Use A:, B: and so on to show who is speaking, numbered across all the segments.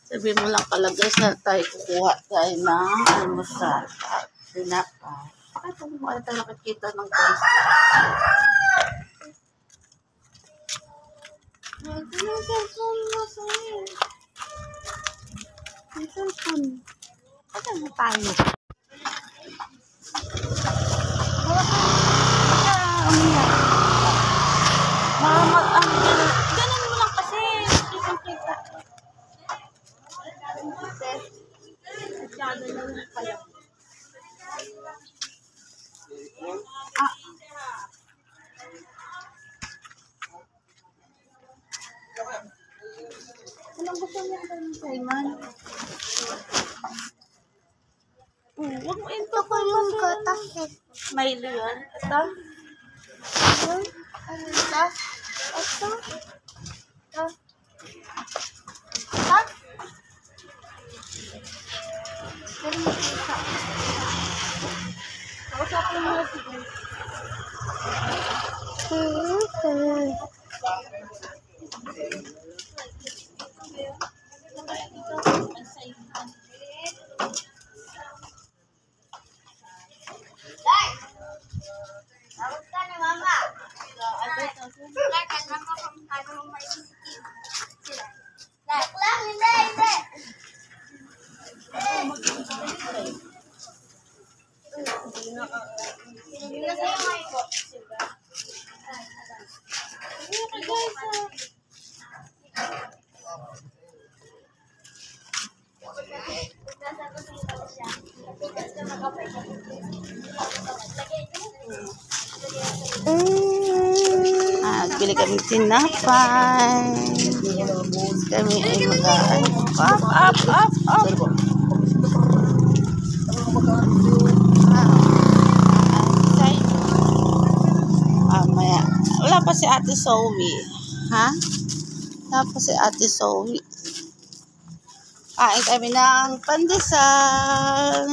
A: Sabi mo lang pala guys na tayo kukuha tayo ng almusal at tinapay. Bakit kung mukha tayo nakikita ng guys? Ito yung cellphone mo sa'yo. Yung cellphone. Ano mo tayo? Ganun mo lang kasi. Isang kita. Anong gusto niya ng Simon? Huwag mo ito ko yung gatas eh. Milo yan. Ito? Ano ito? Ito? Ito? Ito? Pero makita. Kausapin mo na sige. Bili kami tinapay. Kami ay mag-aan. Up. Maya. Wala pa si Ate Zoe. Ha? Wala pa si Ate Zoe. Kain kami ng pandesal.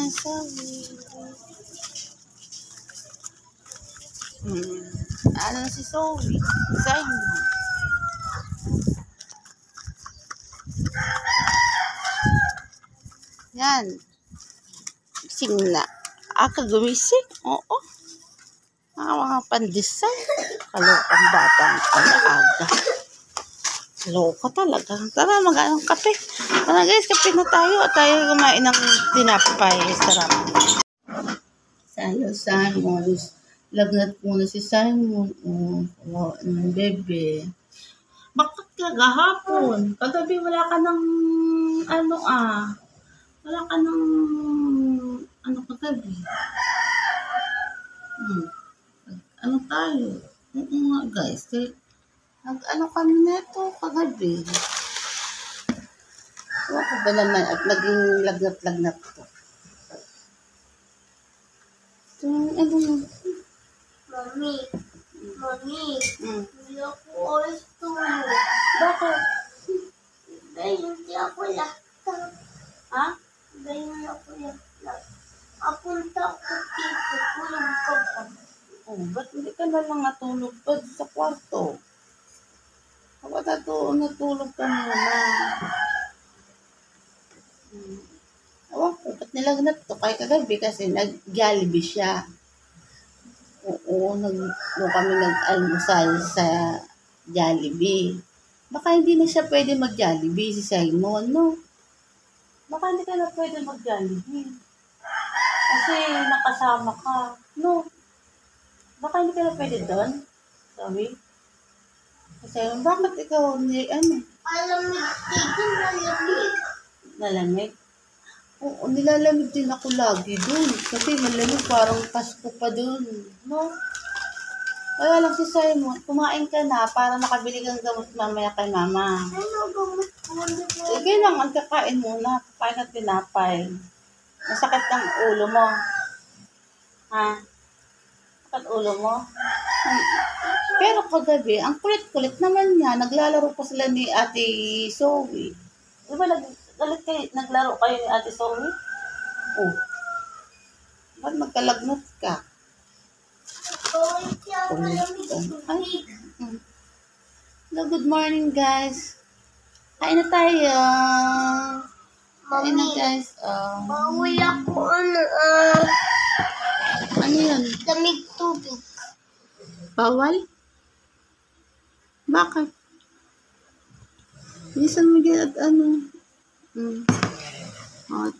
A: Ano si Zoe? Simon. Yan. Gising na. Gumising? Oo. Mga pandesal. Kalokang batang aga. Loka talaga. Tara, mag-anong kape. Tara guys, kape na tayo. At tayo kumain ng tinapay. Sarap. Simon. Lagnat muna si Simon. Bebe. Bakit ka gahapon? Kagabi wala ka ng wala ka ng kagabi. Ano tayo? Oo nga guys. Kami neto kagabi. Wala ko ba naman at naging lagnat-lagnat ko.
B: Mami, hindi ako oras tulog.
A: Bakit?
B: Dahil hindi ako lakta.
A: Ha?
B: Dahil hindi ako lakta. Apunta ako dito, tulog ka pa.
A: Ba't hindi ka na lang natulog pa sa kwarto? Ba't natulog ka muna? Ewan ko, ba't nilagnat to? Kaya kagabi kasi nag-Jollibee siya. Oo, doon kami nag-almusal sa Jollibee. Baka hindi na siya pwede mag-Jollibee, si Simon, no? Baka hindi ka na pwede mag-Jollibee. Kasi nakasama ka, no? Baka hindi ka na pwede doon? Sorry? Kasi bakit ikaw,
B: Alamig dito, malamig.
A: Nalamig? Oo, nilalamig din ako lagi dun. Kasi malamig, parang Pasko pa dun. No? Kaya lang si Simon, kumain ka na para makabili kang gamot mamaya kay mama.
B: Ano gamot ko?
A: Sige lang, ang kakain muna. Kakain at tinapay. Masakit ang ulo mo. Ha? Masakit ulo mo? Pero kagabi, ang kulit-kulit naman niya. Naglalaro pa sila ni Ate Zoe. Di ba naglaro kayo ni Ate Zoe? Oh. Ba't magkalagnat ka?
B: Siya, malamig.
A: Hello, good morning guys. Kain na tayo. Kain na
B: Mami,
A: guys.
B: bawal ako
A: Ano yun?
B: lamig tubig.
A: Bawal? Bakit? Minsan mo dyan at ano? At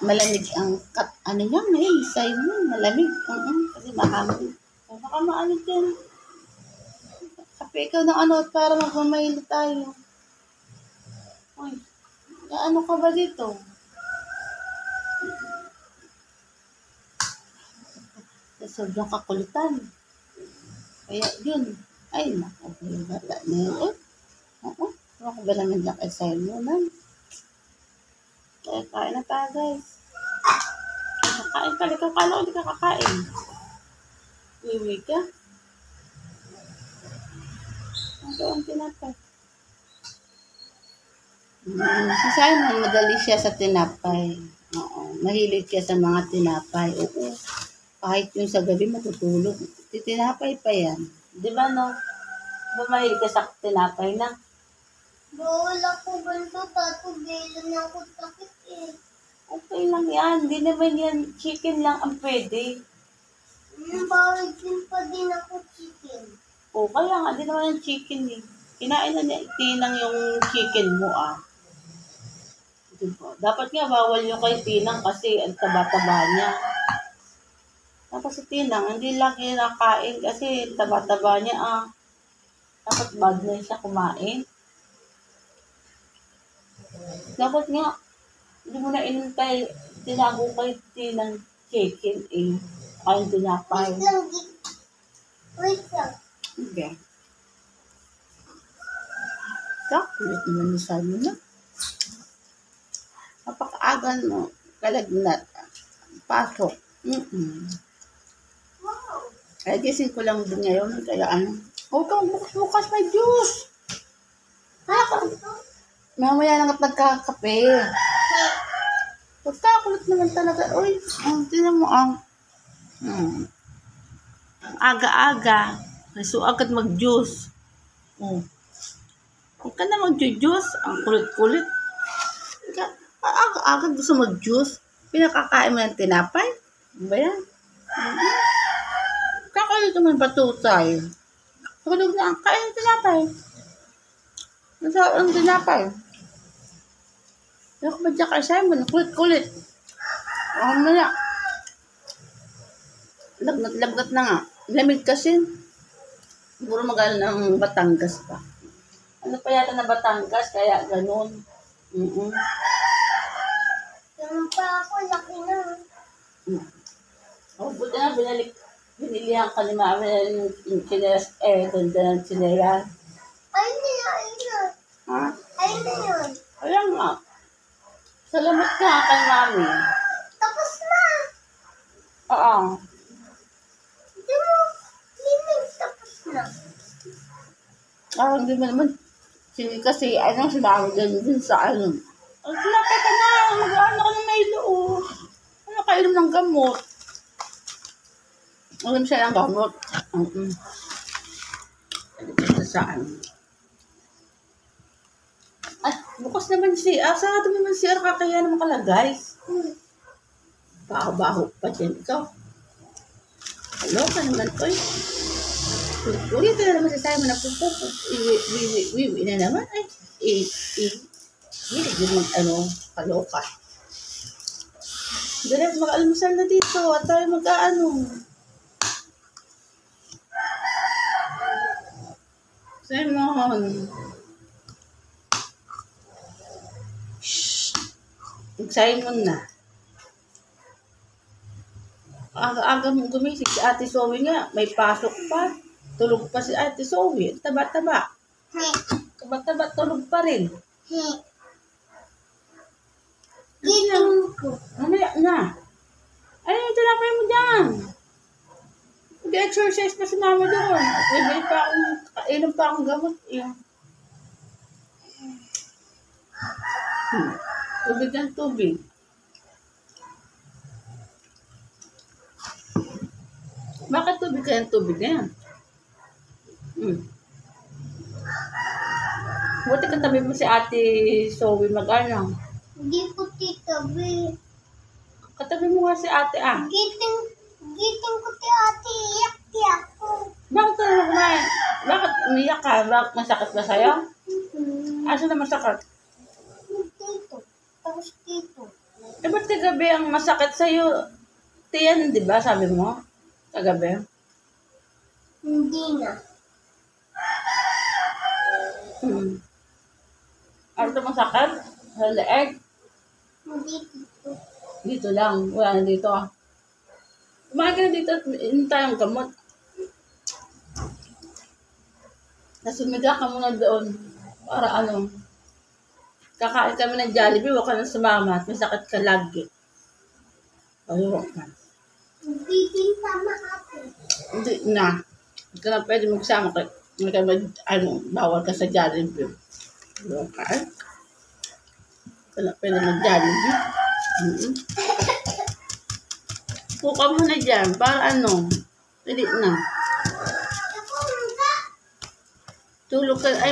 A: malamig ang ano niya ngayon, side mo, malamig. Kasi mahangin. Baka maano dyan. Kape ikaw ng ano para magmamahilo tayo. Uy, ano ka ba dito? Sobrang kakulitan. Kaya yun. Ay, naku, yung bata na yun. Oo. Ako ba naman dyan kay Simon, man? Kaya kain na tayo, guys. Kakain ka. Ikaw kala ko hindi ka kakain. Iwi ka. Ang gawang tinapay. Si Simon, madali siya sa tinapay. Oo. Mahilig siya sa mga tinapay. Oo. Kahit yung sa gabi matutulog. Tinapay pa yan. Di ba, no? Di ba mahilig ka sa tinapay na?
B: Bawal ako ganito, tato belo na ako takit eh.
A: Okay lang yan. Hindi naman yan. Chicken lang ang pwede.
B: Bawal din pa din ako chicken.
A: O, kaya nga. Hindi naman yung chicken eh. Kinain na niya. Tinang yung chicken mo Diba? Dapat nga bawal yung kay Tinang kasi ang taba-taba niya. Tapos si Tinang, hindi lang kinakain kasi taba-taba niya Dapat bad na siya kumain. Dapat nga, hindi mo na inintay, tinago kay Tinang chicken Kain tinapay.
B: Wait lang, wait lang.
A: Okay. Kakulit naman ni Simon na. Napakaagan mo, kalagnat, pasok.
B: Wow.
A: Kaya gising ko lang din ngayon, kaya huwag kang bukas may juice. Mamaya lang at nagkakape. Pagkakulit naman talaga. Uy, tinan mo aga-aga. So, agad mag-juice. Huwag ka na mag-juice. Ang kulit-kulit. Aga-aga gusto mag-juice. Pinakakain mo ng tinapay. Ano ba yan? Kakalit naman ba tutay? Tulog na ang kain ng tinapay. Nasa ang tinapay. Ako ba dyan kay Simon? Kulit-kulit. Mamaya. Lagnat-lagnat na nga. Lamig kasi. Siguro mag-ano ng Batangas pa. Ano pa yata na Batangas? Kaya ganun.
B: Ganun pa ako, laki na.
A: Buti na binilihan ka ni Mami yung chinelas, ganda ng chinelas.
B: Ay, na yun.
A: Ha?
B: Ay, na yun.
A: Kaya nga. Salamat ka kay Mami.
B: Tapos na.
A: Oo.
B: Di mo, limig, tapos na.
A: Hindi mo naman. Kasi sinabi din sa Ang lapit ka na. Mag-ano ka ng Milo. Kainom ng gamot. Alam siya ng gamot. Saan? Bukas naman sarado naman kaya naman kala guys. Baho-baho pa dyan ikaw. Ka naman to Ulit na naman si Simon na pupupo. Iwi na naman. Hindi naman kaloka. Direct mag-almusal na dito at tayo Simon. Shhh. Simon na. Aga mong gumising. Si Ate Zoe nga, may pasok pa. Tulog pa si Ate Zoe. Taba-taba. Taba-taba, tulog pa rin.
B: Gising ko.
A: Mamaya na. Ano yung tinapay mo dyan? Mag-exercise pa si Mama doon. Kainom pa akong gamot. Tubig ng tubig. Bakit tubig kaya ang tubig na yan? Buti katabi mo si Ate Zoe mag-ano.
B: Hindi ko titabi.
A: Katabi mo nga si Ate
B: Giting ko ti ate, iyak ko.
A: Bakit ka naman? Bakit umiyak ka? Bakit masakit ba sa'yo? Asa na masakit?
B: Dito. Tapos dito.
A: Eh, ba't kagabi ang masakit sa'yo? Tiyan, di ba? Sabi mo? Kagabi?
B: Hindi na.
A: Ano ito masakit? Sa leeg?
B: Hindi dito.
A: Dito lang. Wala na dito. Kumain ka na dito at inintay ang gamot. Nasumiga ka muna doon. Para ano? Kakain kami ng Jollibee, huwag ka nang sumama at may sakit ka lagi. Ayun ka.
B: Hindi din sama ate.
A: Hindi na. Hindi ka na pwede magsama ka. Hindi ka bawal ka sa Jollibee. Ayun ka. Hindi ka na pwede mag-Jollibee. Puka mo na dyan. Para ano? Pwede na. Tulog ka. Ay,